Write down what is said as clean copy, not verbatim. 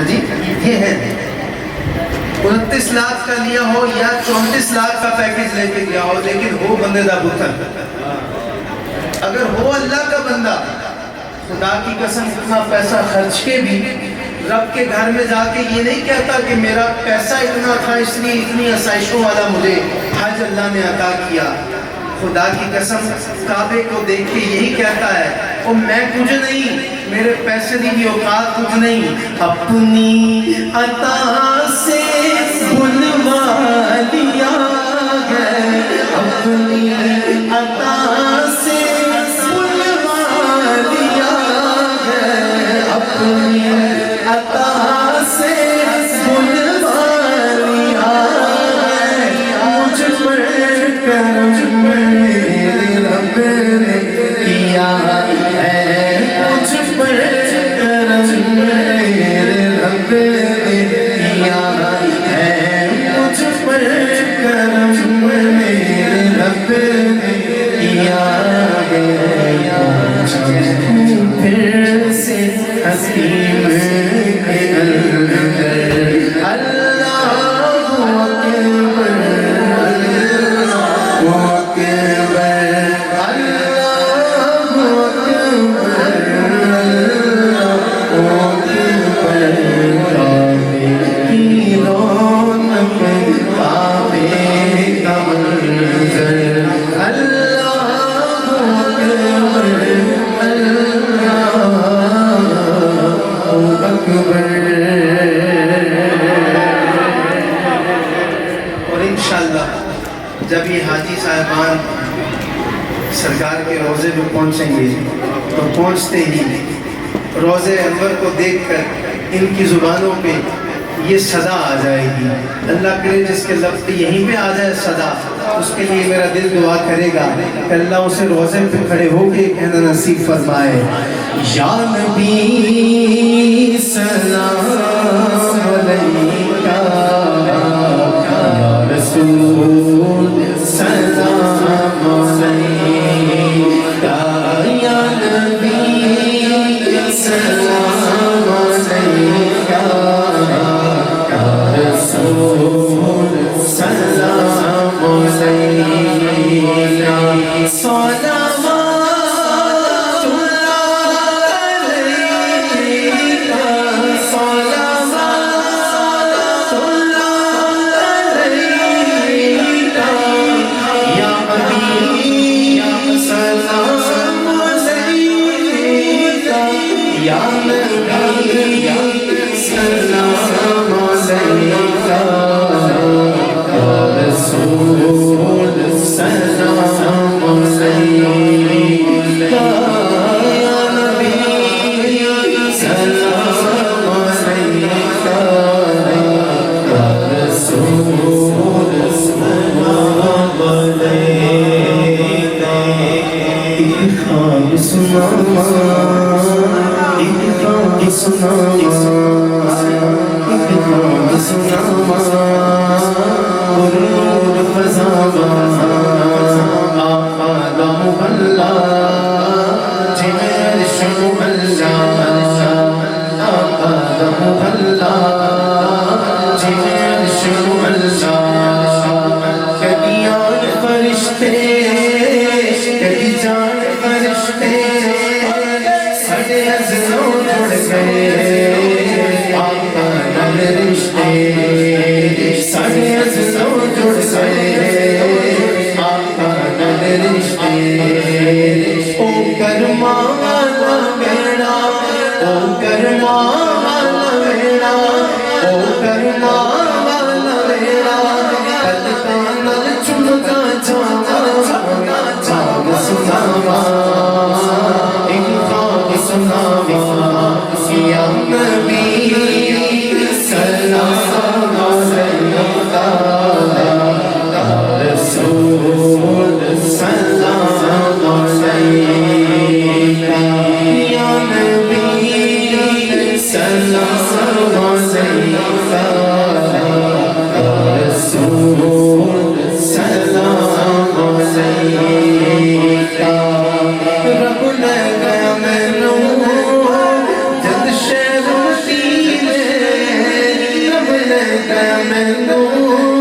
جی یہ ہے 29 لاکھ کا لیا ہو یا 34 لاکھ کا پیکج لے کے گیا ہو، لیکن وہ بندے دا پتر اگر وہ اللہ کا بندہ خدا کی قسم اتنا پیسہ خرچ کے بھی رب کے گھر میں جا کے یہ نہیں کہتا کہ میرا پیسہ اتنا تھا اس لیے اتنی آسائشوں والا مجھے حج اللہ نے عطا کیا، خدا کی قسم کعبے کو دیکھ کے یہی کہتا ہے او میں کچھ نہیں، میرے پیسے دی بھی اوقات کچھ نہیں، اپنی عطا سے بلوا لیا ہے، اپنی عطا سے بلوا لیا ہے، اپنی عطا سے بلوا لیا ہے، مجھ پر کرم میرے رب نے کیا ہے، مجھ پر کرم میرے رب نے کیا ہے، مجھ پر کرم میرے رب نے کیا ہے، پھر سے حکیم کے اندر اللہ اکبر، اللہ اکبر، اللہ اکبر، اللہ اکبر، کعبے کی رونق، کعبے کا منظر، اللہ اکبر، اللہ اکبر۔ اور انشاءاللہ جب یہ حاجی صاحبان سرکار کے روضے میں پہنچیں گے تو پہنچتے ہی روضے انور کو دیکھ کر ان کی زبانوں پہ یہ صدا آ جائے گی، اللہ کرے جس کے لفظ یہیں پہ آ جائے صدا، اس کے لیے میرا دل دعا کرے گا کہ اللہ اسے روضے پہ کھڑے ہو کے کہنا نصیب فرمائے، یا نبی سلام علیکہ، یا رسول سلام علیکہ، یا نبی سلام علیکہ، یا رسول سلام علیکہ، صلوات ਮੈਨੂੰ